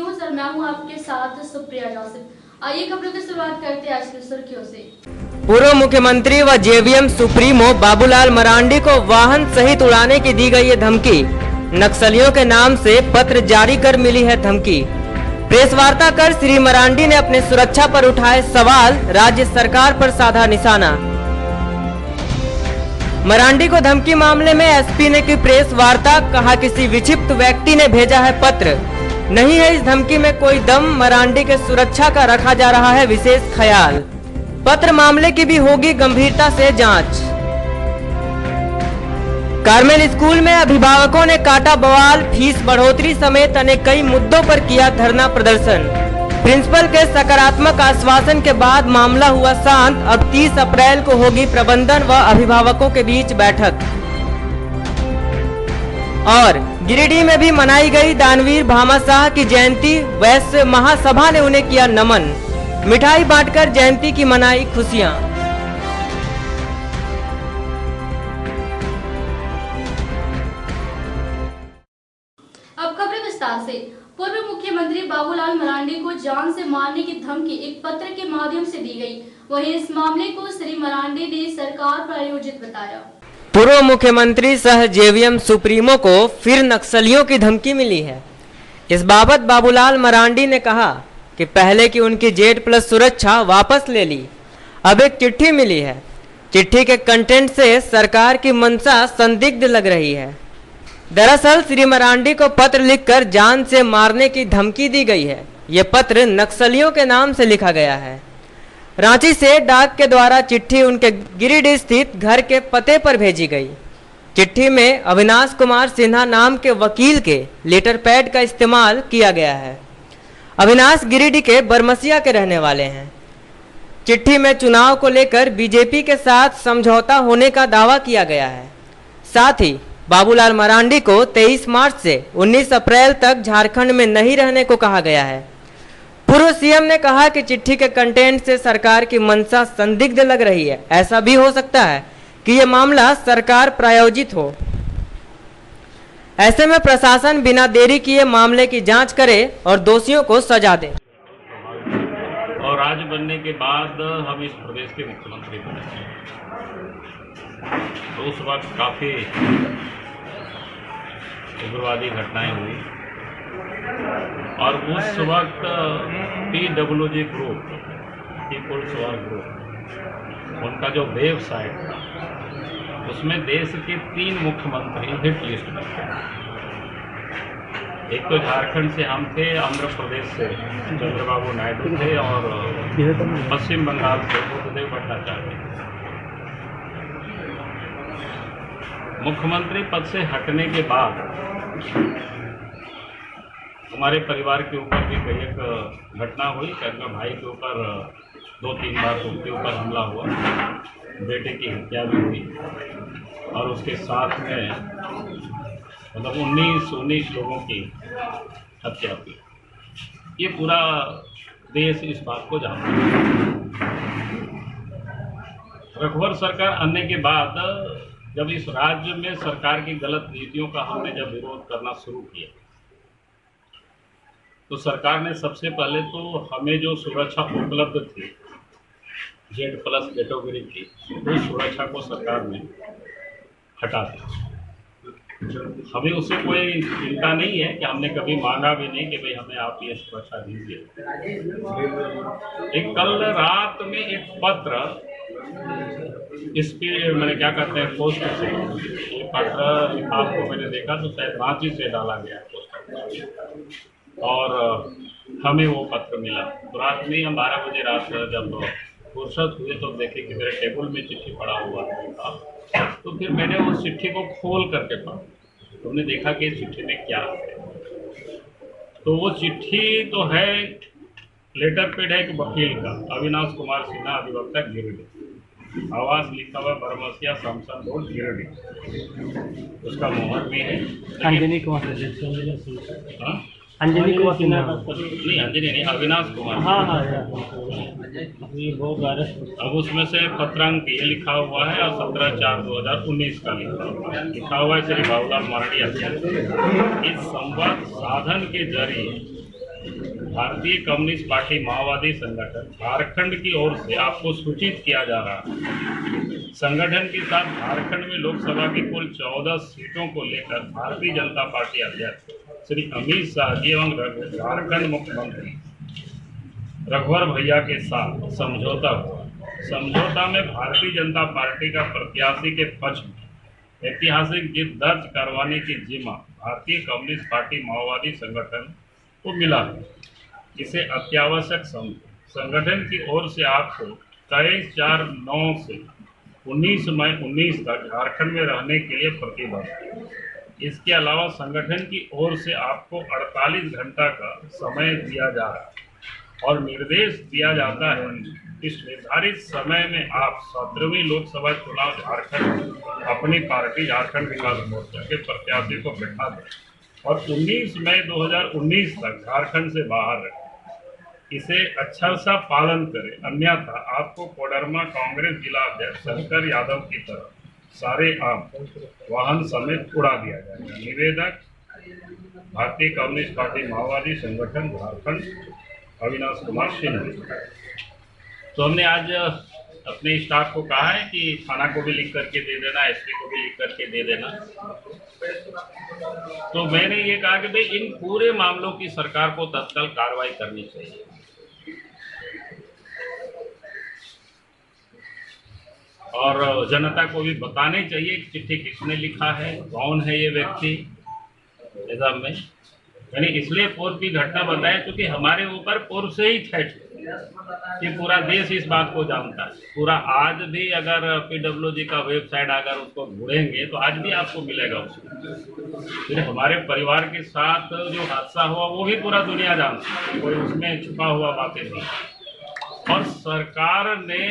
News और मैं हूं आपके साथ सुप्रिया जोसेफ। आइए खबरों की शुरुआत करते हैं आज की सुर्खियों से। पूर्व मुख्यमंत्री व जेवीएम सुप्रीमो बाबूलाल मरांडी को वाहन सहित उड़ाने की दी गई है धमकी। नक्सलियों के नाम से पत्र जारी कर मिली है धमकी। प्रेस वार्ता कर श्री मरांडी ने अपनी सुरक्षा पर उठाए सवाल, राज्य सरकार पर साधा निशाना। मरांडी को धमकी मामले में एसपी ने की प्रेस वार्ता, कहा किसी विक्षिप्त व्यक्ति ने भेजा है पत्र, नहीं है इस धमकी में कोई दम, मरांडी के सुरक्षा का रखा जा रहा है विशेष ख्याल। पत्र मामले की भी होगी गंभीरता से जांच। कार्मेल स्कूल में अभिभावकों ने काटा बवाल, फीस बढ़ोतरी समेत अनेक कई मुद्दों पर किया धरना प्रदर्शन। प्रिंसिपल के सकारात्मक आश्वासन के बाद मामला हुआ शांत। अब 30 अप्रैल को होगी प्रबंधन व अभिभावकों के बीच बैठक। और गिरिडीह में भी मनाई गई दानवीर भामाशाह की जयंती, वैश्य महासभा ने उन्हें किया नमन। मिठाई बांटकर जयंती की मनाई खुशियां। अब खबरें विस्तार से। पूर्व मुख्यमंत्री बाबूलाल मरांडी को जान से मारने की धमकी एक पत्र के माध्यम से दी गई। वहीं इस मामले को श्री मरांडी ने सरकार प्रायोजित बताया। पूर्व मुख्यमंत्री सह जेवीएम सुप्रीमो को फिर नक्सलियों की धमकी मिली है। इस बाबत बाबूलाल मरांडी ने कहा कि पहले की उनकी Z+ सुरक्षा वापस ले ली, अब एक चिट्ठी मिली है। चिट्ठी के कंटेंट से सरकार की मंशा संदिग्ध लग रही है। दरअसल श्री मरांडी को पत्र लिखकर जान से मारने की धमकी दी गई है। ये पत्र नक्सलियों के नाम से लिखा गया है। रांची से डाक के द्वारा चिट्ठी उनके गिरिडीह स्थित घर के पते पर भेजी गई। चिट्ठी में अविनाश कुमार सिन्हा नाम के वकील के लेटर पैड का इस्तेमाल किया गया है। अविनाश गिरिडीह के बरमसिया के रहने वाले हैं। चिट्ठी में चुनाव को लेकर बीजेपी के साथ समझौता होने का दावा किया गया है। साथ ही बाबूलाल मरांडी को 23 मार्च से 19 अप्रैल तक झारखंड में नहीं रहने को कहा गया है। पूर्व सीएम ने कहा कि चिट्ठी के कंटेंट से सरकार की मंशा संदिग्ध लग रही है। ऐसा भी हो सकता है कि यह मामला सरकार प्रायोजित हो। ऐसे में प्रशासन बिना देरी किए मामले की जांच करे और दोषियों को सजा दे। और राज्य बनने के बाद हम इस प्रदेश के मुख्यमंत्री बने, तो उस वक्त काफ़ी उग्रवादी घटनाएं हुई और उस वक्त PWG group, people's war group, उनका जो वेबसाइट था उसमें देश के 3 मुख्यमंत्री हिट लिस्ट में थे। एक तो झारखंड से हम थे, आंध्र प्रदेश से चंद्रबाबू नायडू थे और पश्चिम बंगाल से बुद्धदेव भट्टाचार्य। मुख्यमंत्री पद से हटने के बाद हमारे परिवार के ऊपर भी कई एक घटना हुई। मेरे भाई के ऊपर 2-3 बार उनके ऊपर हमला हुआ, बेटे की हत्या भी हुई और उसके साथ में मतलब 19 लोगों की हत्या हुई। ये पूरा देश इस बात को जानता है। रघुवर सरकार आने के बाद जब इस राज्य में सरकार की गलत नीतियों का हमने जब विरोध करना शुरू किया, तो सरकार ने सबसे पहले तो हमें जो सुरक्षा उपलब्ध थी Z+ कैटेगरी की, उस सुरक्षा को सरकार ने हटा दिया। हमें उससे कोई चिंता नहीं है कि हमने कभी मांगा भी नहीं कि भाई हमें आप ये सुरक्षा दीजिए। एक कल रात में एक पत्र इस पे मैंने क्या कहते हैं पोस्ट से ये पत्र लिखा को मैंने देखा तो शायद रांची से डाला गया पोस्ट और हमें वो पत्र मिला। तो रात में हम 12 बजे रात जब फुर्सत हुए तो देखे कि मेरे टेबल में चिट्ठी पड़ा हुआ था। तो फिर मैंने उस चिट्ठी को खोल करके पढ़ा, तो हमने देखा कि चिट्ठी में क्या है। तो वो चिट्ठी तो है, लेटर पेड है एक वकील का, अविनाश कुमार सिन्हा, अधिवक्ता गिरिडीह, आवास लिखा हुआ बरमसिया शमशान रोड गिरिडीह, उसका मोहर भी है। अंजनी कुमार अंजनी कुमार नहीं, अंजनी नहीं, अविनाश कुमार। हाँ ये वो अब उसमें से पत्रांक ये लिखा हुआ है और 17/4/2019 का लिखा हुआ है श्री बाबूलाल मरांडी। इस संवाद साधन के जरिए भारतीय कम्युनिस्ट पार्टी माओवादी संगठन झारखंड की ओर से आपको सूचित किया जा रहा है। संगठन के साथ झारखंड में लोकसभा की कुल 14 सीटों को लेकर भारतीय जनता पार्टी अध्यक्ष श्री अमित शाह जी एवं झारखंड मुख्यमंत्री रघुवर भैया के साथ समझौता हुआ। समझौता में भारतीय जनता पार्टी का प्रत्याशी के पक्ष में ऐतिहासिक जीत दर्ज करवाने की जिम्मा भारतीय कम्युनिस्ट पार्टी माओवादी संगठन को मिला है। इसे अत्यावश्यक समझे। संगठन की ओर से आपको 23/4/9 से 19 मई 19 तक झारखंड में रहने के लिए प्रतिबद्ध है। इसके अलावा संगठन की ओर से आपको 48 घंटा का समय दिया जा रहा है और निर्देश दिया जाता है इस निर्धारित समय में आप 17वीं लोकसभा चुनाव झारखंड अपनी पार्टी झारखंड विकास मोर्चा के प्रत्याशी को बैठा दें और 19 मई 2019 तक झारखंड से बाहर रहे। इसे अच्छा सा पालन करें, अन्यथा आपको कोडरमा कांग्रेस जिला अध्यक्ष शंकर यादव की तरह सारे आम वाहन समेत उड़ा दिया जाएगा। निवेदक भारतीय कम्युनिस्ट पार्टी माओवादी संगठन झारखंड अविनाश कुमार सिन्हा। तो हमने आज अपने स्टाफ को कहा है कि थाना को भी लिख करके दे देना, एसपी को भी लिख करके दे देना। तो मैंने ये कहा कि भाई इन पूरे मामलों की सरकार को तत्काल कार्रवाई करनी चाहिए। और जनता को भी बताने चाहिए कि चिट्ठी किसने लिखा है, कौन है ये व्यक्ति निजाम में। यानी इसलिए पूर्व की घटना बताए क्योंकि हमारे ऊपर पूर्व से ही थ्रेट कि पूरा देश इस बात को जानता है। पूरा आज भी अगर PWG का वेबसाइट अगर उसको ढूंढेंगे तो आज भी आपको मिलेगा उसको। फिर हमारे परिवार के साथ जो हादसा हुआ वो भी पूरा दुनिया जानती है, कोई उसमें छुपा हुआ बातें नहीं। और सरकार ने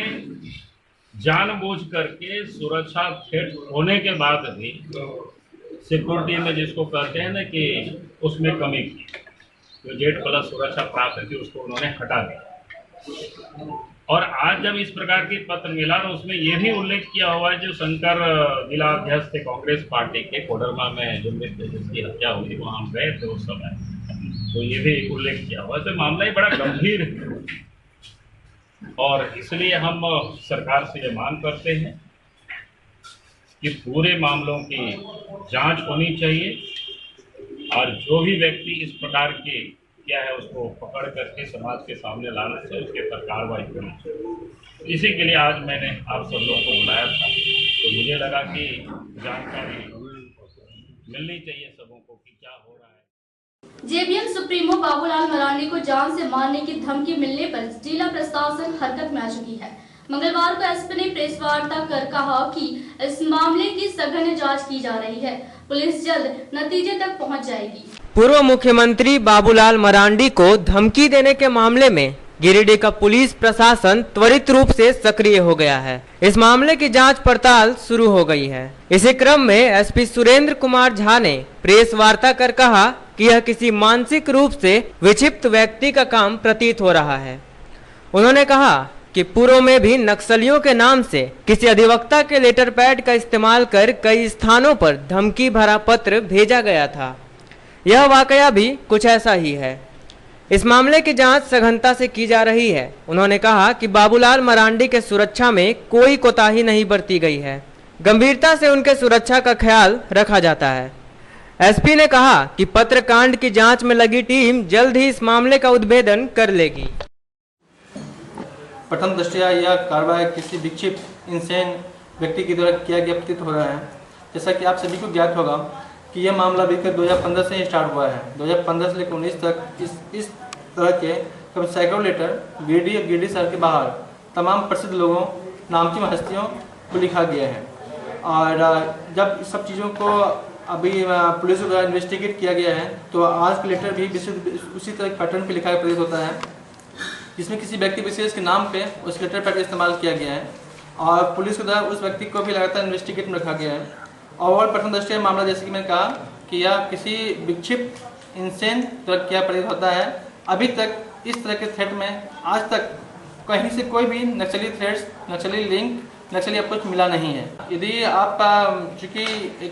जानबूझ करके सुरक्षा थ्रेट होने के बाद भी सिक्योरिटी में जिसको कहते हैं ना कि उसमें कमी की, जो Z+ सुरक्षा प्राप्त थी उसको उन्होंने हटा दिया। और आज जब इस प्रकार की पत्र मिला तो उसमें यह भी उल्लेख किया हुआ है जो शंकर जिला अध्यक्ष थे कांग्रेस पार्टी के कोडरमा में जो जिसकी हत्या हुई वहां हम गए थे उस समय, तो ये भी उल्लेख किया हुआ है। तो मामला ही बड़ा गंभीर है और इसलिए हम सरकार से ये मांग करते हैं कि पूरे मामलों की जांच होनी चाहिए और जो भी व्यक्ति इस प्रकार के क्या है उसको पकड़ करके समाज के सामने लाना चाहिए, उसके पर कार्रवाई करनी चाहिए। इसी के लिए आज मैंने आप सब लोगों को बुलाया था। तो मुझे लगा कि जानकारी मिलनी चाहिए सबों को कि क्या हो रहा है। जेवीएम सुप्रीमो बाबूलाल मरांडी को जान से मारने की धमकी मिलने पर जिला प्रशासन हरकत में आ चुकी है। मंगलवार को एसपी ने प्रेस वार्ता कर कहा कि इस मामले की सघन जांच की जा रही है, पुलिस जल्द नतीजे तक पहुंच जाएगी। पूर्व मुख्यमंत्री बाबूलाल मरांडी को धमकी देने के मामले में गिरिडीह का पुलिस प्रशासन त्वरित रूप से सक्रिय हो गया है। इस मामले की जांच पड़ताल शुरू हो गई है। इसी क्रम में एसपी सुरेंद्र कुमार झा ने प्रेस वार्ता कर कहा कि यह किसी मानसिक रूप से विक्षिप्त व्यक्ति का काम प्रतीत हो रहा है। उन्होंने कहा कि पूर्व में भी नक्सलियों के नाम से किसी अधिवक्ता के लेटर पैड का इस्तेमाल कर कई स्थानों पर धमकी भरा पत्र भेजा गया था। यह वाकया भी कुछ ऐसा ही है। इस मामले की जांच सघनता से की जा रही है। उन्होंने कहा कि बाबूलाल मरांडी के सुरक्षा में कोई कोताही नहीं बरती गई है, गंभीरता से उनके सुरक्षा का ख्याल रखा जाता है। एसपी ने कहा कि पत्रकांड की जांच में लगी टीम जल्द ही इस मामले का उद्भेदन कर लेगी। प्रथम दृष्टया यह कार्रवाई किसी विक्षिप्त इंसान व्यक्ति के द्वारा किया गया प्रतीत हो रहा है। जैसा कि आप सभी को ज्ञात होगा कि यह मामला अभी 2015 से ही स्टार्ट हुआ है। 2015 से लेकर 19 तक इस तरह के कभी सैकड़ों लेटर गिरिडीह शहर के बाहर तमाम प्रसिद्ध लोगों, नामचीन हस्तियों को लिखा गया है। और जब इस सब चीज़ों को अभी पुलिस द्वारा इन्वेस्टिगेट किया गया है तो आज का लेटर भी उसी तरह के पैटर्न पर लिखा प्रतीत होता है, जिसमें किसी व्यक्ति विशेष के नाम पे उस लेटर पैड का इस्तेमाल किया गया है और पुलिस के द्वारा उस व्यक्ति को भी लगातार इन्वेस्टिगेट में रखा गया है। और प्रथम दृष्टया मामला जैसे कि मैंने कहा कि यह किसी विक्षिप्त इंसान द्वारा किया प्रतीत होता है। अभी तक इस तरह के थ्रेट में आज तक कहीं से कोई भी नक्सली थ्रेट्स, नक्सली लिंक नक्सली अप्रोच मिला नहीं है। यदि आप चूँकि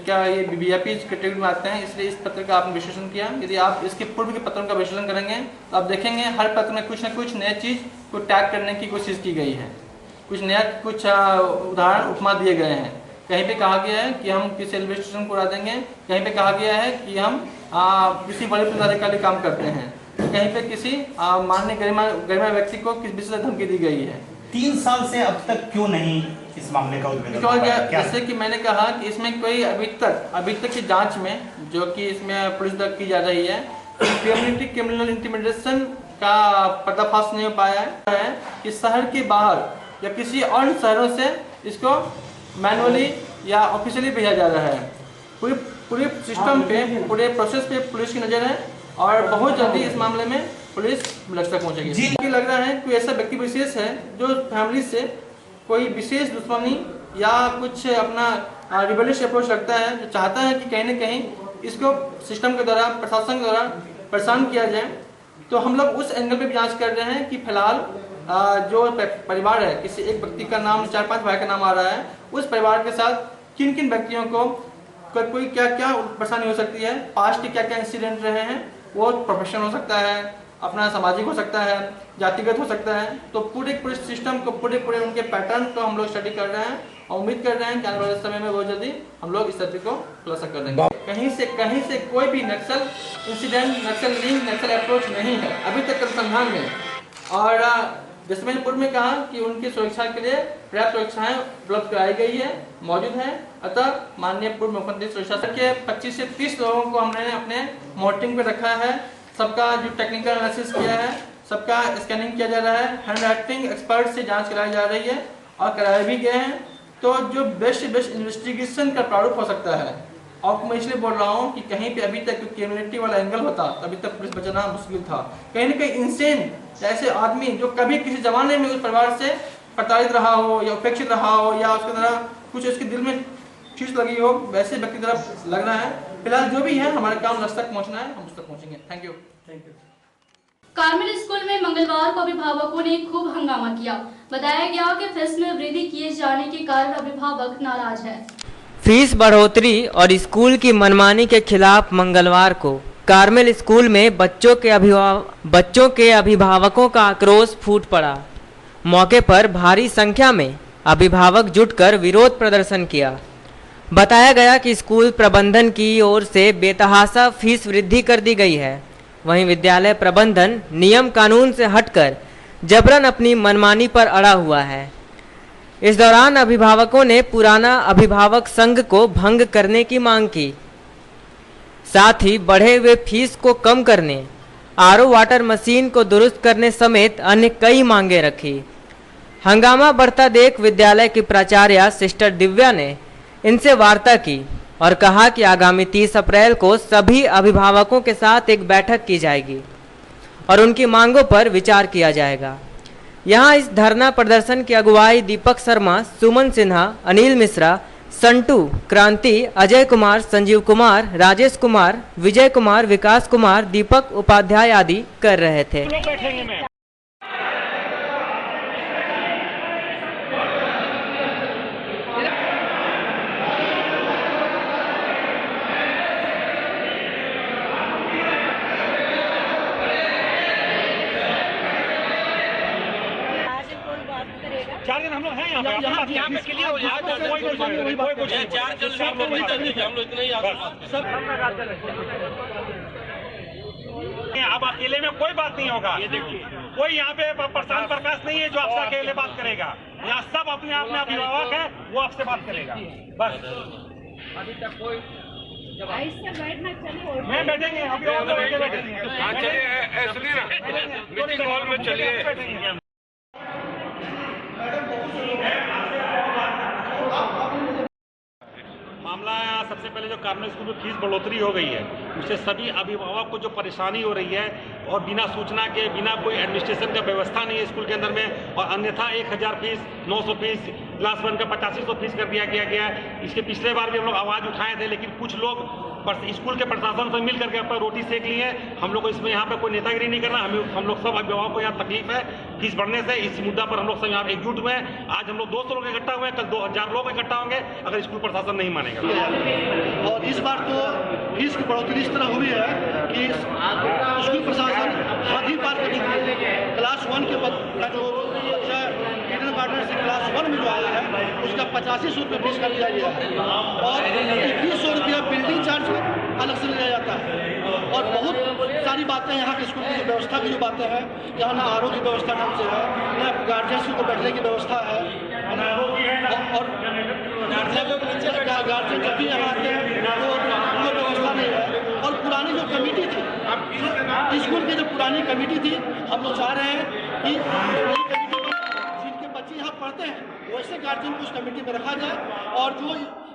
क्या ये वीआईपी कैटेगरी में आते हैं, इसलिए इस पत्र का आपने विश्लेषण किया। यदि आप इसके पूर्व के पत्रों का विश्लेषण करेंगे तो आप देखेंगे हर पत्र में कुछ न कुछ नई चीज़ को टैग करने की कोशिश की गई है, कुछ नया, कुछ उदाहरण उपमा दिए गए हैं। कहीं पे कहा गया है कि हम किसी रेलवे स्टेशन को उड़ा देंगे, कहीं पे कहा गया है कि हम किसी बड़े पदाधिकारी काम करते हैं, कहीं पे किसी माननीय गरिमा व्यक्ति को किस विशेष धमकी दी गई है। 3 साल से अब तक क्यों नहीं इस मामले का उद्भेदन हो गया? जैसे कि मैंने कहा कि इसमें कोई अभी तक की जांच में, जो कि इसमें पुलिस तक की जा रही है, कम्युनिटी क्रिमिनल इंटिमिडेशन का पर्दाफाश नहीं हो पाया है कि शहर के बाहर या किसी और शहरों से इसको मैनुअली या ऑफिशियली भेजा जा रहा है। पूरे सिस्टम पे, पूरे प्रोसेस पे पुलिस की नज़र है और बहुत जल्दी इस मामले में पुलिस लक्ष्य तक पहुंचेगी। जी लग रहा है कोई ऐसा व्यक्ति विशेष है जो फैमिली से कोई विशेष दुश्मनी या कुछ अपना रिबेलियस अप्रोच रखता है, जो चाहता है कि कहीं न कहीं इसको सिस्टम के द्वारा, प्रशासन के द्वारा परेशान किया जाए। तो हम लोग उस एंगल पे भी जांच कर रहे हैं कि फिलहाल जो परिवार है, किसी एक व्यक्ति का नाम, 4-5 भाई का नाम आ रहा है, उस परिवार के साथ किन किन व्यक्तियों को कोई क्या क्या परेशानी हो सकती है, पास्ट के क्या क्या इंसिडेंट रहे हैं, वो प्रोफेशनल हो सकता है, अपना सामाजिक हो सकता है, जातिगत हो सकता है। तो पूरे सिस्टम को, पूरे उनके पैटर्न को हम लोग स्टडी कर रहे हैं और उम्मीद कर रहे हैं कि आने वाले समय में बहुत जल्दी हम लोग इस तथ्य को खुलासा कर देंगे। कहीं से कोई भी नक्सल इंसिडेंट, नक्सल लिंक, नक्सल अप्रोच नहीं है अभी तक अनुसंधान में। और जैसे मैंने पूर्व में कहा कि उनकी सुरक्षा के लिए पर्याप्त सुरक्षाएं उपलब्ध कराई गई है, मौजूद है। अतः माननीय पूर्व मुख्यमंत्री सुरक्षा के 25 से 30 लोगों को हमने अपने मॉनिटरिंग पे रखा है। सबका जो टेक्निकल एनालिसिस किया है, सबका स्कैनिंग किया जा रहा है, हैंड राइटिंग एक्सपर्ट से जांच कराई जा रही है और कराए भी गए हैं। तो जो बेस्ट इन्वेस्टिगेशन का प्रारूप हो सकता है, और मैं इसलिए बोल रहा हूँ कि कहीं पे अभी तक क्रिमिनलिटी वाला एंगल होता, अभी तक पुलिस बचाना मुश्किल था। कहीं न कहीं इंसेन ऐसे आदमी जो कभी किसी जमाने में उस परिवार से प्रताड़ित रहा हो या उपेक्षित रहा हो या उसके तरह कुछ उसके दिल में चीज लगी हो, वैसे व्यक्ति तरफ लग रहा है। फिलहाल जो भी है, हमारा काम लक्ष्य तक पहुँचना है, हम उस तक पहुँचेंगे। Thank you. कार्मेल स्कूल में मंगलवार को अभिभावकों ने खूब हंगामा किया। बताया गया कि फीस में वृद्धि किए जाने के कारण अभिभावक नाराज है। फीस बढ़ोतरी और स्कूल की मनमानी के खिलाफ मंगलवार को कार्मेल स्कूल में बच्चों के अभिभावकों का आक्रोश फूट पड़ा। मौके पर भारी संख्या में अभिभावक जुटकर विरोध प्रदर्शन किया। बताया गया कि स्कूल प्रबंधन की ओर से बेतहाशा फीस वृद्धि कर दी गई है। वहीं विद्यालय प्रबंधन नियम कानून से हटकर जबरन अपनी मनमानी पर अड़ा हुआ है। इस दौरान अभिभावकों ने पुराना अभिभावक संघ को भंग करने की मांग की, साथ ही बढ़े हुए फीस को कम करने, आरओ वाटर मशीन को दुरुस्त करने समेत अन्य कई मांगे रखी। हंगामा बढ़ता देख विद्यालय की प्राचार्य सिस्टर दिव्या ने इनसे वार्ता की और कहा कि आगामी 30 अप्रैल को सभी अभिभावकों के साथ एक बैठक की जाएगी और उनकी मांगों पर विचार किया जाएगा। यहाँ इस धरना प्रदर्शन की अगुवाई दीपक शर्मा, सुमन सिन्हा, अनिल मिश्रा, संटू, क्रांति, अजय कुमार, संजीव कुमार, राजेश कुमार, विजय कुमार, विकास कुमार, दीपक उपाध्याय आदि कर रहे थे। चार दिन हम लोग हैं यहाँ पे क्लियर हो जाए। अब अकेले में कोई बात नहीं होगा। ये देखिए, कोई यहाँ पे प्रशांत प्रकाश नहीं है जो आपसे अकेले बात करेगा। यहाँ सब अपने आप में अभिभावक है, वो आपसे बात करेगा। बस अभी तक कोई मैं बैठेंगे, अभिभावक मीटिंग हॉल में चलिए। मामला सबसे पहले जो कार्मेल स्कूल में फीस बढ़ोतरी हो गई है, उससे सभी अभिभावक को जो परेशानी हो रही है और बिना सूचना के, बिना कोई एडमिनिस्ट्रेशन का व्यवस्था नहीं है स्कूल के अंदर में, और अन्यथा 1000 फीस, 900 फीस, क्लास 1 का 8500 फीस कर दिया गया है। इसके पिछले बार भी हम लोग आवाज़ उठाए थे, लेकिन कुछ लोग स्कूल के प्रशासन से मिल करके अपन रोटी सेक लिए। हम लोग को इसमें यहाँ पे कोई नेतागिरी नहीं करना। हम लोग सब अभिभावकों को यहाँ तकलीफ है फीस बढ़ने से। इस मुद्दा पर हम लोग सब यहाँ एकजुट हुए हैं। आज हम लोग 200 लोग इकट्ठा हुए हैं, कल 2000 लोग इकट्ठा होंगे अगर स्कूल प्रशासन नहीं मानेगा। और इस बार तो फीस की बढ़ोतरी इस तरह हुई है कि स्कूल प्रशासन हद ही पार कर चुकी है। क्लास 1 के का जो बच्चा किंडरगार्टन से क्लास 1 में जो आया है उसका 8500 रुपये फीस कर दिया गया है और 2100 रुपया बिल्डिंग चार्ज अलग से लिया जाता है। और बहुत सारी बातें यहाँ के स्कूल की जो व्यवस्था की जो बातें हैं, यहाँ ना आरओ की व्यवस्था ढंग से है, ना गार्जियंस को बैठने की व्यवस्था है और गार्जियन जब भी यहाँ आते हैं तो कोई व्यवस्था नहीं है। और पुरानी जो कमेटी थी, स्कूल की जो पुरानी कमेटी थी, हम लोग चाह रहे हैं कि जिनके बच्चे यहाँ पढ़ते हैं वैसे गार्जियन को उस कमेटी में रखा जाए और जो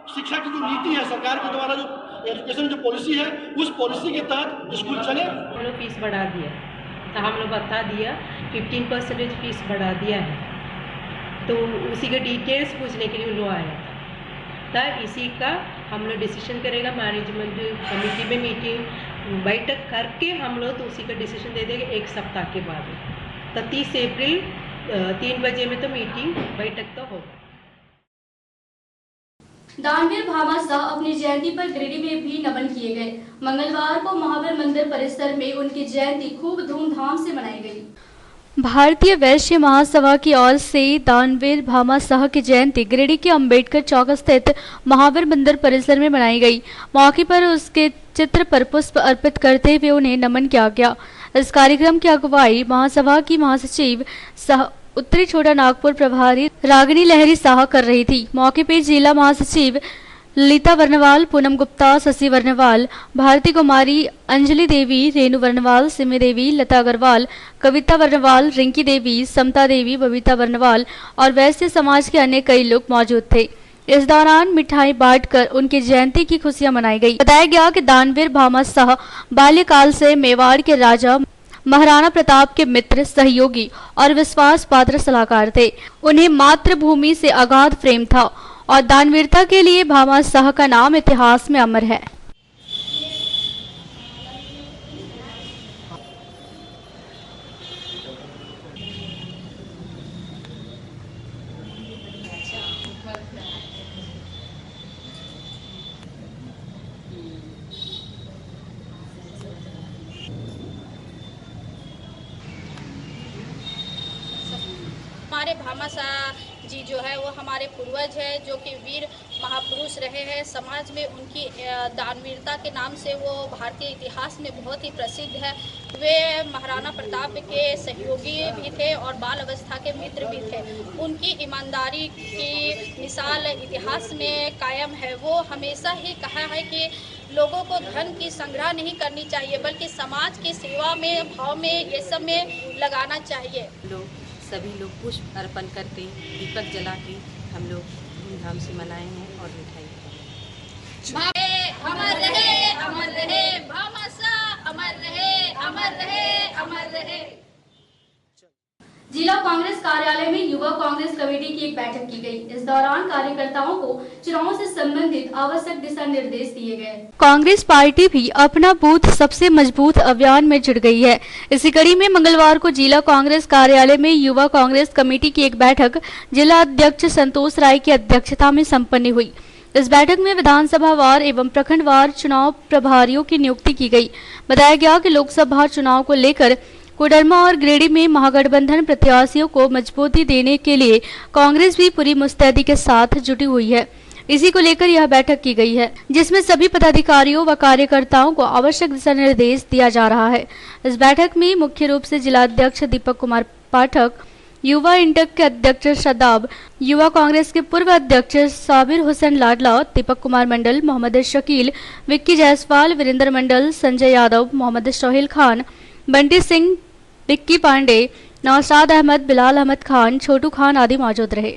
शिक्षा की जो नीति है सरकार के द्वारा, जो एजुकेशन जो पॉलिसी है, उस पॉलिसी के तहत स्कूल चले। हम लोग फीस बढ़ा दिया, तो हम लोग बता दिया 15% फीस बढ़ा दिया है। तो उसी के डिटेल्स पूछने के लिए लोग आया था। इसी का हम लोग डिसीजन करेगा मैनेजमेंट कमेटी में मीटिंग बैठक करके हम लोग तो उसी का डिसीजन दे देंगे 1 सप्ताह के बाद। तो 30 अप्रैल 3 बजे में तो मीटिंग बैठक तो होगा। दानवीर भामा शाह अपनी जयंती पर गिरिडीह में भी नमन किए गए। मंगलवार को महावीर मंदिर परिसर में उनकी जयंती खूब धूमधाम से मनाई गई। भारतीय वैश्य महासभा की ओर से दानवीर भामा शाह की जयंती गिरिडीह के अंबेडकर चौक स्थित महावीर मंदिर परिसर में मनाई गई। मौके पर उसके चित्र पर पुष्प अर्पित करते हुए उन्हें नमन किया गया। इस कार्यक्रम की अगुवाई महासभा की महासचिव सह उत्तरी छोटा नागपुर प्रभारी रागिनी लहरी शाह कर रही थी। मौके पर जिला महासचिव ललिता वर्णवाल, पूनम गुप्ता, शशि वर्णवाल, भारती कुमारी, अंजलि देवी, रेणु वर्णवाल, सिमी देवी, लता अग्रवाल, कविता वर्णवाल, रिंकी देवी, समता देवी, बबीता वर्णवाल और वैश्य समाज के अन्य कई लोग मौजूद थे। इस दौरान मिठाई बांटकर उनकी जयंती की खुशियां मनाई गई। बताया गया कि दानवीर भामा शाह बाल्यकाल से मेवाड़ के राजा महाराणा प्रताप के मित्र, सहयोगी और विश्वास पात्र सलाहकार थे। उन्हें मातृभूमि से अगाध प्रेम था और दानवीरता के लिए भामा शाह का नाम इतिहास में अमर है। हमारे भामा शाह जी जो है वो हमारे पूर्वज है, जो कि वीर महापुरुष रहे हैं। समाज में उनकी दानवीरता के नाम से वो भारतीय इतिहास में बहुत ही प्रसिद्ध है। वे महाराणा प्रताप के सहयोगी भी थे और बाल अवस्था के मित्र भी थे। उनकी ईमानदारी की मिसाल इतिहास में कायम है। वो हमेशा ही कहा है कि लोगों को धन की संग्रह नहीं करनी चाहिए, बल्कि समाज की सेवा में, भाव में, ये सब में लगाना चाहिए। सभी लोग पुष्प अर्पण करके दीपक जला के हम लोग धूमधाम से मनाए हैं और मिठाई अमर रहे, अमर रहे भामा शाह, अमर रहे, अमर रहे, अमर रहे। जिला कांग्रेस कार्यालय में युवा कांग्रेस कमेटी की एक बैठक की गई। इस दौरान कार्यकर्ताओं को चुनाव से संबंधित आवश्यक दिशा निर्देश दिए गए। कांग्रेस पार्टी भी अपना बूथ सबसे मजबूत अभियान में जुट गई है। इसी कड़ी में मंगलवार को जिला कांग्रेस कार्यालय में युवा कांग्रेस कमेटी की एक बैठक जिला अध्यक्ष संतोष राय की अध्यक्षता में संपन्न हुई। इस बैठक में विधानसभा वार एवं प्रखंड वार चुनाव प्रभारियों की नियुक्ति की गई। बताया गया कि लोकसभा चुनाव को लेकर कोडरमा और गिरिडीह में महागठबंधन प्रत्याशियों को मजबूती देने के लिए कांग्रेस भी पूरी मुस्तैदी के साथ जुटी हुई है। इसी को लेकर यह बैठक की गई है, जिसमें सभी पदाधिकारियों व कार्यकर्ताओं को आवश्यक दिशा निर्देश दिया जा रहा है। इस बैठक में मुख्य रूप से जिला अध्यक्ष दीपक कुमार पाठक, युवा इंटक के अध्यक्ष शादाब, युवा कांग्रेस के पूर्व अध्यक्ष साबिर हुसैन लाडला, दीपक कुमार मंडल, मोहम्मद शकील, विक्की जायसवाल, वीरेंद्र मंडल, संजय यादव, मोहम्मद सोहेल खान, बंटी सिंह, विक्की पांडे, नौशाद अहमद, बिलाल अहमद खान, छोटू खान आदि मौजूद रहे।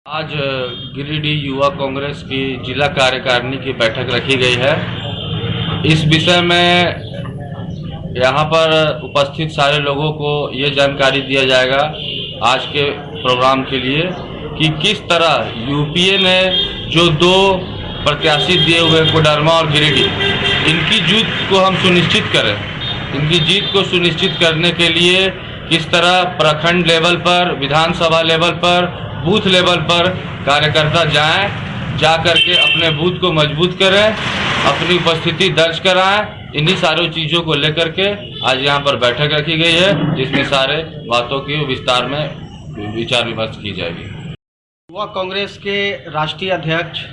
आज गिरिडीह युवा कांग्रेस की जिला कार्यकारिणी की बैठक रखी गई है। इस विषय में यहाँ पर उपस्थित सारे लोगों को ये जानकारी दिया जाएगा आज के प्रोग्राम के लिए कि किस तरह यूपीए ने जो 2 प्रत्याशी दिए हुए कोडरमा और गिरिडीह, इनकी जीत को हम सुनिश्चित करें। इनकी जीत को सुनिश्चित करने के लिए किस तरह प्रखंड लेवल पर, विधानसभा लेवल पर, बूथ लेवल पर कार्यकर्ता जा करके अपने बूथ को मजबूत करें, अपनी उपस्थिति दर्ज कराएं। इन्हीं सारी चीज़ों को लेकर के आज यहाँ पर बैठक रखी गई है, जिसमें सारे बातों की विस्तार में विचार विमर्श की जाएगी। युवा कांग्रेस के राष्ट्रीय अध्यक्ष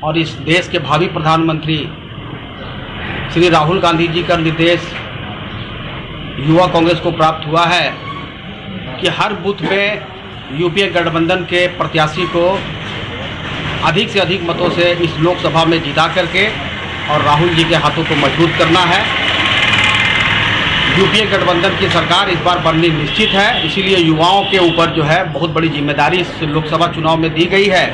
और इस देश के भावी प्रधानमंत्री श्री राहुल गांधी जी का निर्देश युवा कांग्रेस को प्राप्त हुआ है कि हर बूथ में यूपीए गठबंधन के प्रत्याशी को अधिक से अधिक मतों से इस लोकसभा में जिता करके और राहुल जी के हाथों को मजबूत करना है। यूपीए गठबंधन की सरकार इस बार बननी निश्चित है, इसीलिए युवाओं के ऊपर जो है बहुत बड़ी जिम्मेदारी इस लोकसभा चुनाव में दी गई है।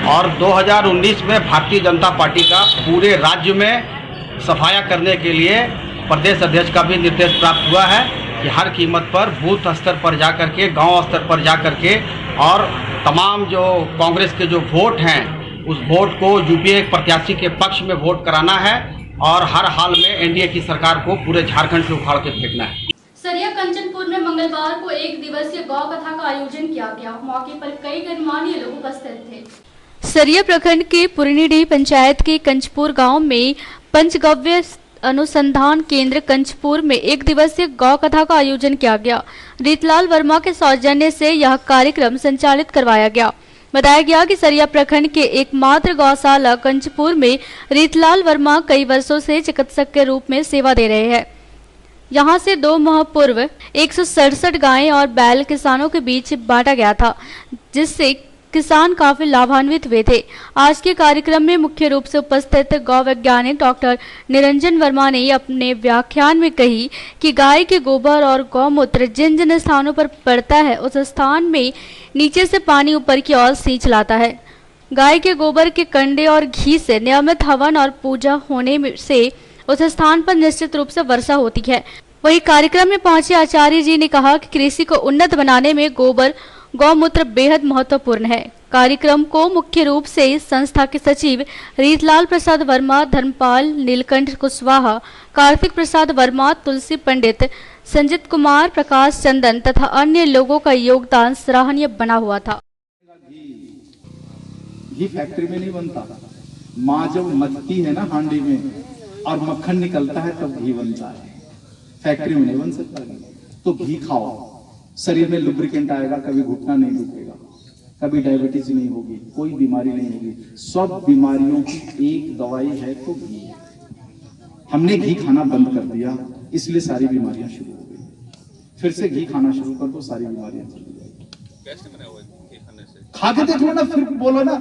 और 2019 में भारतीय जनता पार्टी का पूरे राज्य में सफाया करने के लिए प्रदेश अध्यक्ष का भी निर्देश प्राप्त हुआ है कि हर कीमत पर बूथ स्तर पर जा करके, गांव स्तर पर जा करके और तमाम जो कांग्रेस के जो वोट हैं उस वोट को यूपीए प्रत्याशी के पक्ष में वोट कराना है और हर हाल में एनडीए की सरकार को पूरे झारखंड से उखाड़ के फेंकना है। सरिया कंचनपुर में मंगलवार को एक दिवसीय गौ कथा का आयोजन किया गया। मौके पर कई गणमान्य लोग उपस्थित थे। सरिया प्रखंड के पुरनीडीह पंचायत के कंचपुर गांव में पंचगव्य अनुसंधान केंद्र कंचपुर में एक दिवसीय गौ कथा का आयोजन किया गया। रीतलाल वर्मा के सौजन्य से यह कार्यक्रम संचालित करवाया गया। बताया गया कि सरिया प्रखंड के एकमात्र गौशाला कंचपुर में रीतलाल वर्मा कई वर्षों से चिकित्सक के रूप में सेवा दे रहे हैं। यहां से 2 माह पूर्व 167 गायें और बैल किसानों के बीच बांटा गया था, जिससे किसान काफी लाभान्वित हुए थे। आज के कार्यक्रम में मुख्य रूप से उपस्थित गौ वैज्ञानिक डॉक्टर निरंजन वर्मा ने अपने व्याख्यान में कही कि गाय के गोबर और गौमूत्र जिन जिन स्थानों पर पड़ता है उस स्थान में नीचे से पानी ऊपर की ओर सींच लाता है। गाय के गोबर के कंडे और घी से नियमित हवन और पूजा होने से उस स्थान पर निश्चित रूप से वर्षा होती है। वही कार्यक्रम में पहुंचे आचार्य जी ने कहा कि कृषि को उन्नत बनाने में गोबर गौमूत्र बेहद महत्वपूर्ण है। कार्यक्रम को मुख्य रूप से संस्था के सचिव रीतलाल प्रसाद वर्मा, धर्मपाल नीलकंठ कुशवाहा, कार्तिक प्रसाद वर्मा, तुलसी पंडित, संजीत कुमार, प्रकाश चंदन तथा अन्य लोगों का योगदान सराहनीय बना हुआ था। घी फैक्ट्री में नहीं बनता, माँ जब मथती है ना हांडी में और मक्खन निकलता है तब घी बनता है, फैक्ट्री में नहीं बन सकता। तो घी खाओ, शरीर में लुब्रिकेंट आएगा, कभी घुटना नहीं दुखेगा, कभी डायबिटीज नहीं होगी, कोई बीमारी नहीं होगी। सब बीमारियों की एक दवाई है तो घी है। हमने घी खाना बंद कर दिया, इसलिए सारी बीमारियां शुरू हो गई। फिर से घी खाना शुरू कर दो, सारी बीमारियां चली जाएगी। कैसे बना हुआ घी खाने से? खा के देख लो ना, फिर बोलो ना।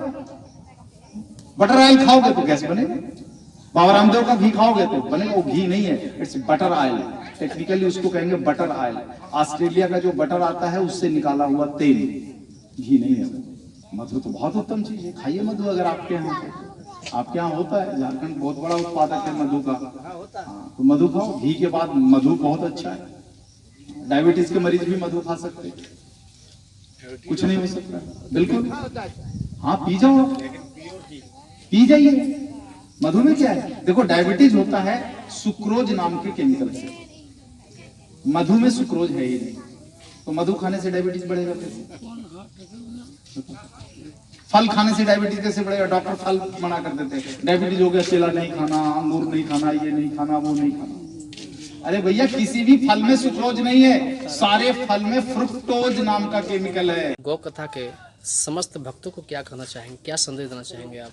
बटर ऑयल खाओगे तो गैस बनेगा। बाबा रामदेव का घी खाओगे तो बनेगा। वो घी नहीं है, इट्स बटर ऑयल। टेक्निकली उसको कहेंगे बटर ऑयल। ऑस्ट्रेलिया का जो बटर आता है उससे निकाला हुआ तेल, घी नहीं है। मधु तो बहुत उत्तम चीज है, खाइए मधु। अगर आपके यहाँ होता है, झारखंड बहुत बड़ा उत्पादक है मधु का, तो मधु खाओ। घी के बाद मधु बहुत अच्छा है। डायबिटीज के मरीज भी मधु खा सकते हैं, कुछ नहीं हो सकता। बिल्कुल हाँ, पी जाओ, पी जाइए। मधु में क्या है? देखो, डायबिटीज होता है सुक्रोज नाम के केमिकल से। मधु में सुक्रोज है ही नहीं, तो मधु खाने से डायबिटीज बढ़ेगा कैसे? फल खाने से डायबिटीज कैसे बढ़ेगा? डॉक्टर फल मना कर देते हैं, डायबिटीज हो गया, केला नहीं खाना, अंगूर नहीं खाना, ये नहीं खाना, वो नहीं खाना। अरे भैया, किसी भी फल में सुक्रोज नहीं है, सारे फल में फ्रुक्टोज नाम का केमिकल है। गौ कथा के समस्त भक्तों को क्या कहना चाहेंगे, क्या संदेश देना चाहेंगे आप?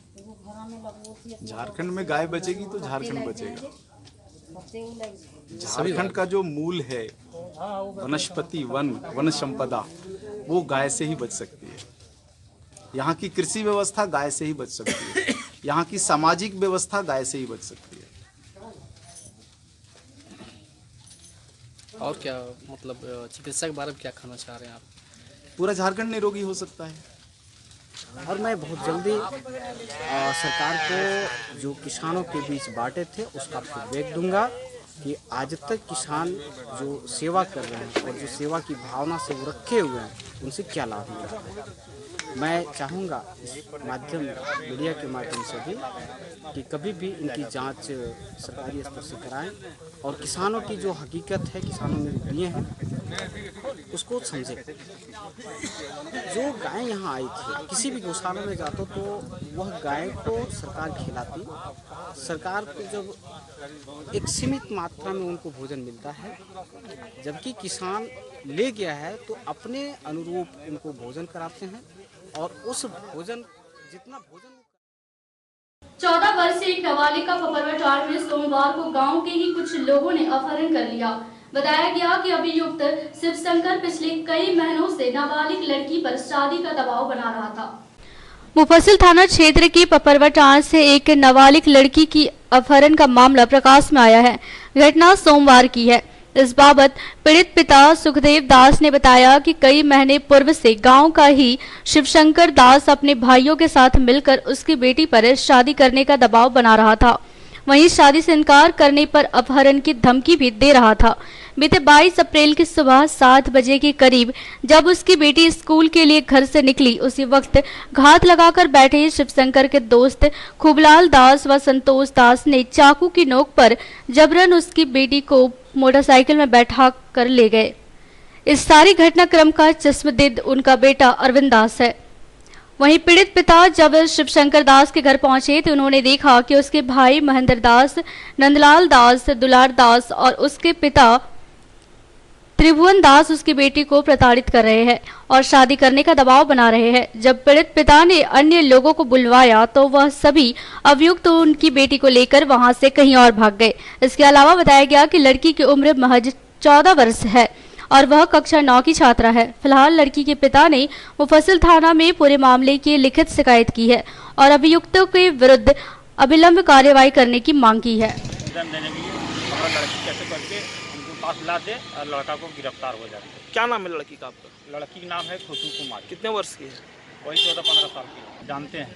झारखंड में गाय बचेगी तो झारखंड बचेगा। झारखंड का जो मूल है वनस्पति, वन संपदा, वो गाय से ही बच सकती है। यहाँ की कृषि व्यवस्था गाय से ही बच सकती है। यहाँ की सामाजिक व्यवस्था गाय से ही बच सकती है। और क्या, मतलब चिकित्सा के बारे में क्या कहना चाह रहे हैं आप? पूरा झारखंड निरोगी हो सकता है। और मैं बहुत जल्दी सरकार को जो किसानों के बीच बांटे थे उसका फीडबैक दूंगा कि आज तक किसान जो सेवा कर रहे हैं और जो सेवा की भावना से वो रखे हुए हैं, उनसे क्या लाभ मिल रहा है। मैं चाहूँगा इस माध्यम मीडिया के माध्यम से भी कि कभी भी इनकी जांच सरकारी स्तर से कराएं और किसानों की जो हकीकत है, किसानों में दिए हैं, उसको समझें। जो गाय यहाँ आई थी, किसी भी गौशाला में जाते तो वह गाय को सरकार खिलाती। सरकार को जब एक सीमित मात्रा में उनको भोजन मिलता है, जबकि किसान ले गया है तो अपने अनुरूप उनको भोजन कराते हैं और उस भोजन जितना भोजन 14 वर्षीय एक नाबालिग का फपरवाटार में सोमवार को गांव के ही कुछ लोगों ने अपहरण कर लिया। बताया गया कि अभियुक्त शिवशंकर पिछले कई महीनों से नाबालिग लड़की पर शादी का दबाव बना रहा था। मुफस्सिल थाना क्षेत्र की पपरवटार से एक नाबालिग लड़की की अपहरण का मामला प्रकाश में आया है। घटना सोमवार की है। इस बाबत पीड़ित पिता सुखदेव दास ने बताया कि कई महीने पूर्व से गांव का ही शिवशंकर दास अपने भाइयों के साथ मिलकर उसकी बेटी पर शादी करने का दबाव बना रहा था। वहीं शादी से इनकार करने पर अपहरण की धमकी भी दे रहा था। बीते 22 अप्रैल की सुबह 7 बजे के करीब जब उसकी बेटी स्कूल के लिए घर से निकली, उसी वक्त घात लगाकर बैठे शिवशंकर के दोस्त खूबलाल दास व संतोष दास ने चाकू की नोक पर जबरन उसकी बेटी को मोटरसाइकिल में बैठा कर ले गए। इस सारी घटनाक्रम का चश्मदीद उनका बेटा अरविंद दास है। वहीं पीड़ित पिता जब शिवशंकर दास के घर पहुंचे तो उन्होंने देखा कि उसके भाई महेंद्र दास, नंदलाल दास, दुलार दास और उसके पिता त्रिभुवन दास उसकी बेटी को प्रताड़ित कर रहे हैं और शादी करने का दबाव बना रहे हैं। जब पीड़ित पिता ने अन्य लोगों को बुलवाया तो वह सभी अभियुक्त उनकी बेटी को लेकर वहां से कहीं और भाग गए। इसके अलावा बताया गया कि लड़की की उम्र महज 14 वर्ष है और वह कक्षा 9 की छात्रा है। फिलहाल लड़की के पिता ने मुफस्सिल थाना में पूरे मामले की लिखित शिकायत की है और अभियुक्तों के विरुद्ध अविलंब कार्रवाई करने की मांग की है। पास ला दे और लड़का को गिरफ्तार हो जाते। क्या नाम है लड़की का आपका? लड़की का नाम है खुशबू कुमार। कितने वर्ष की है? वही 14-15 साल की। जानते हैं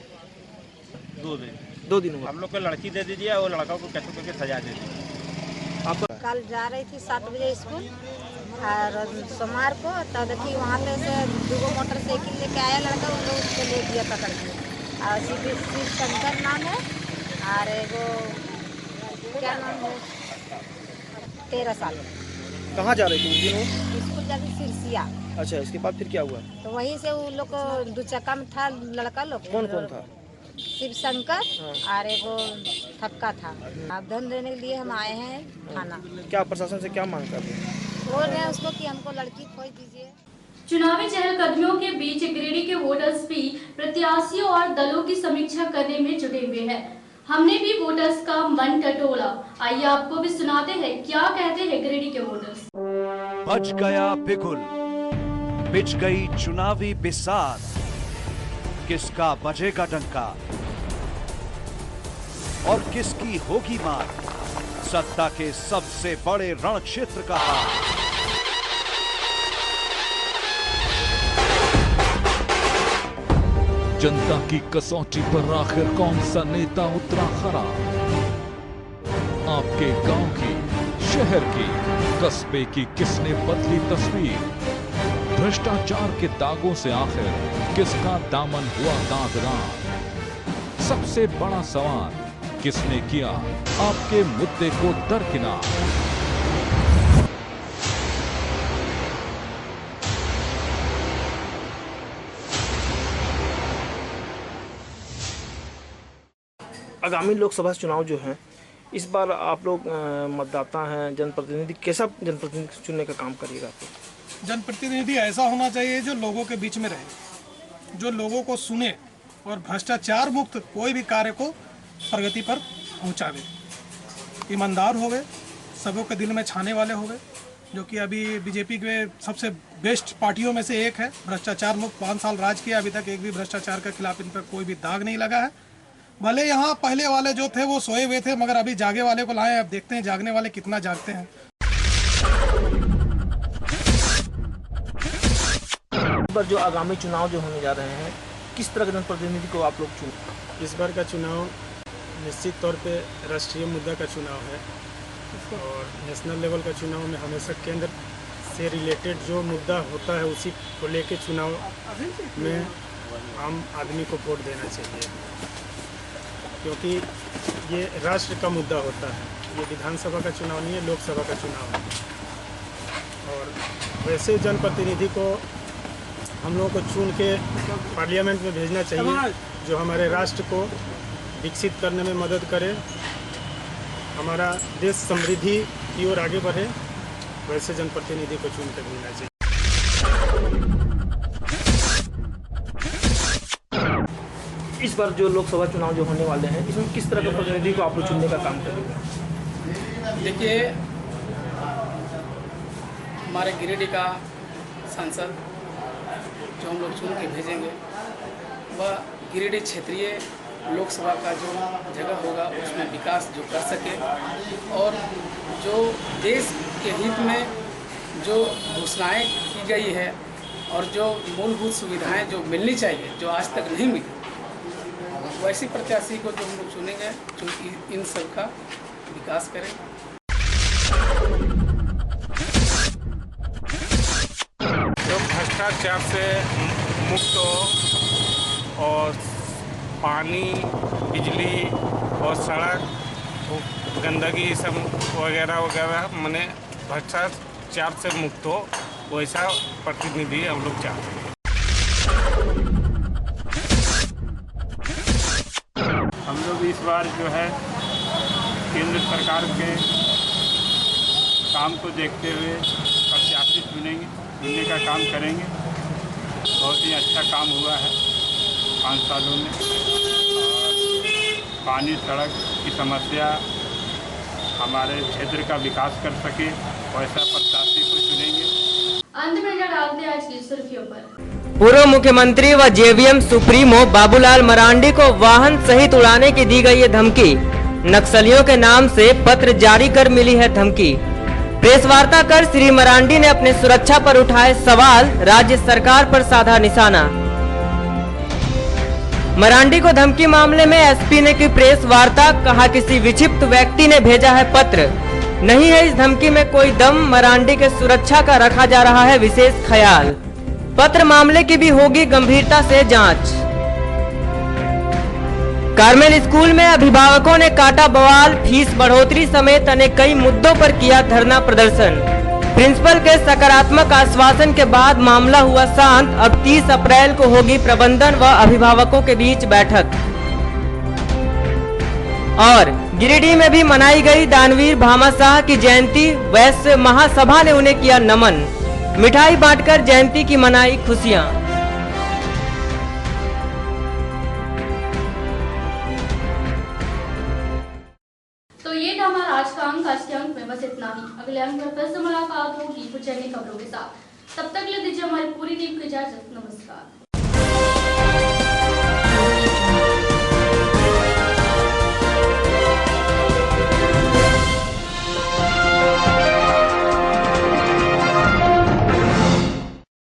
2 दिन हुआ। हम लोग को लड़की दे दीजिए और लड़का को कैसे करके सजा दे दीजिए। आप कल जा रही थी 7 बजे स्कूल और सोमवार को तो देखी वहाँ पे से 2 मोटरसाइकिल लेके आया लड़का, उन लोग उसको ले दिया पकड़ के। और शिवशंकर नाम है और एगो क्या नाम है 13 साल। कहाँ जा रही थी उस दिन वो? स्कूल जाती सिरसिया। अच्छा, इसके बाद फिर क्या हुआ? तो वहीं से वो लोग को 2 चक्का में था लड़का लोग। कौन कौन था? शिवशंकर और एगो थक्का था। आवेदन देने के लिए हम आए हैं थाना। क्या प्रशासन से क्या मांग करते हैं? बोल रहे हैं उसको कि हमको लड़की खोज दीजिए। चुनावी चहलकदमियों के बीच गिरिडीह के वोटर्स भी प्रत्याशियों और दलों की समीक्षा करने में जुटे हुए हैं। हमने भी वोटर्स का मन टटोला। आइए आपको भी सुनाते हैं क्या कहते हैं गिरिडीह के वोटर्स। बज गया बिगुल, बिछ गई चुनावी बिसात, किसका बजेगा डंका और किसकी होगी मात, सत्ता के सबसे बड़े रण क्षेत्र का हाल। जनता की कसौटी पर आखिर कौन सा नेता उतरा खरा? आपके गांव की, शहर की, कस्बे की किसने बदली तस्वीर? भ्रष्टाचार के दागों से आखिर किसका दामन हुआ दागदार? सबसे बड़ा सवाल, किसने किया आपके मुद्दे को दरकिनार? आगामी लोकसभा चुनाव जो हैं, इस बार आप लोग मतदाता हैं, जनप्रतिनिधि, कैसा जनप्रतिनिधि चुनने का काम करिएगा आप? जनप्रतिनिधि ऐसा होना चाहिए जो लोगों के बीच में रहे, जो लोगों को सुने और भ्रष्टाचार मुक्त कोई भी कार्य को प्रगति पर पहुंचावे, ईमानदार होवे, सबों के दिल में छाने वाले होवे, जो कि अभी बीजेपी के सबसे बेस्ट पार्टियों में से एक है। भ्रष्टाचार मुक्त 5 साल राज किया, अभी तक एक भी भ्रष्टाचार के खिलाफ इन पर कोई भी दाग नहीं लगा है। भले यहाँ पहले वाले जो थे वो सोए हुए थे, मगर अभी जागे वाले को लाए। अब देखते हैं जागने वाले कितना जागते हैं। इस बार जो आगामी चुनाव जो होने जा रहे हैं, किस तरह के जनप्रतिनिधि को आप लोग चुन? इस बार का चुनाव निश्चित तौर पे राष्ट्रीय मुद्दा का चुनाव है और नेशनल लेवल का चुनाव में हमेशा केंद्र से रिलेटेड जो मुद्दा होता है उसी को लेके चुनाव में आम आदमी को वोट देना चाहिए, क्योंकि ये राष्ट्र का मुद्दा होता है। ये विधानसभा का चुनाव नहीं है, लोकसभा का चुनाव है। और वैसे जनप्रतिनिधि को हम लोगों को चुन के पार्लियामेंट में भेजना चाहिए, जो हमारे राष्ट्र को विकसित करने में मदद करे, हमारा देश समृद्धि की ओर आगे बढ़े। वैसे जनप्रतिनिधि को चुन कर भेजना चाहिए। इस बार जो लोकसभा चुनाव जो होने वाले हैं, इसमें किस तरह के प्रतिनिधि को आप लोग चुनने का काम करेंगे? देखिए, हमारे गिरिडीह का सांसद जो हम लोग चुन के भेजेंगे, वह गिरिडीह क्षेत्रीय लोकसभा का जो जगह होगा उसमें विकास जो कर सके, और जो देश के हित में जो घोषणाएँ की गई है और जो मूलभूत सुविधाएं जो मिलनी चाहिए, जो आज तक नहीं मिली, वैसी प्रत्याशी को जो हम लोग चुनेंगे जो इन सब का विकास करें। जो भ्रष्टाचार से मुक्त हो और पानी, बिजली और सड़क, गंदगी सब वगैरह वगैरह माने भ्रष्टाचार से मुक्त हो, वैसा प्रतिनिधि हम लोग चाहते हैं। हम लोग इस बार जो है केंद्र सरकार के काम को देखते हुए प्रत्याशी चुनने का काम करेंगे। बहुत ही अच्छा काम हुआ है 5 सालों में, और पानी सड़क की समस्या हमारे क्षेत्र का विकास कर सके, वैसा प्रत्याशी को चुनेंगे। अंत में नजर डालते हैं आज की सुर्खियों पर। पूर्व मुख्यमंत्री व जेवीएम सुप्रीमो बाबूलाल मरांडी को वाहन सहित उड़ाने की दी गई है धमकी। नक्सलियों के नाम से पत्र जारी कर मिली है धमकी। प्रेस वार्ता कर श्री मरांडी ने अपने सुरक्षा पर उठाए सवाल, राज्य सरकार पर साधा निशाना। मरांडी को धमकी मामले में एसपी ने की प्रेस वार्ता, कहा किसी विक्षिप्त व्यक्ति ने भेजा है पत्र, नहीं है इस धमकी में कोई दम, मरांडी के सुरक्षा का रखा जा रहा है विशेष ख्याल। पत्र मामले की भी होगी गंभीरता से जांच। कार्मेल स्कूल में अभिभावकों ने काटा बवाल, फीस बढ़ोतरी समेत अनेक कई मुद्दों पर किया धरना प्रदर्शन। प्रिंसिपल के सकारात्मक आश्वासन के बाद मामला हुआ शांत। अब 30 अप्रैल को होगी प्रबंधन व अभिभावकों के बीच बैठक। और गिरिडीह में भी मनाई गई दानवीर भामाशाह की जयंती, वैश्य महासभा ने उन्हें किया नमन। मिठाई बांटकर जयंती की मनाई खुशियां। तो ये था हमारा आज का अंक। आज के अंक में बस इतना ही। अगले अंक में फिर से मुलाकात होगी कुछ अन्य खबरों के साथ। तब तक ले दीजिए हमारी पूरी टीम को इजाजत। नमस्कार।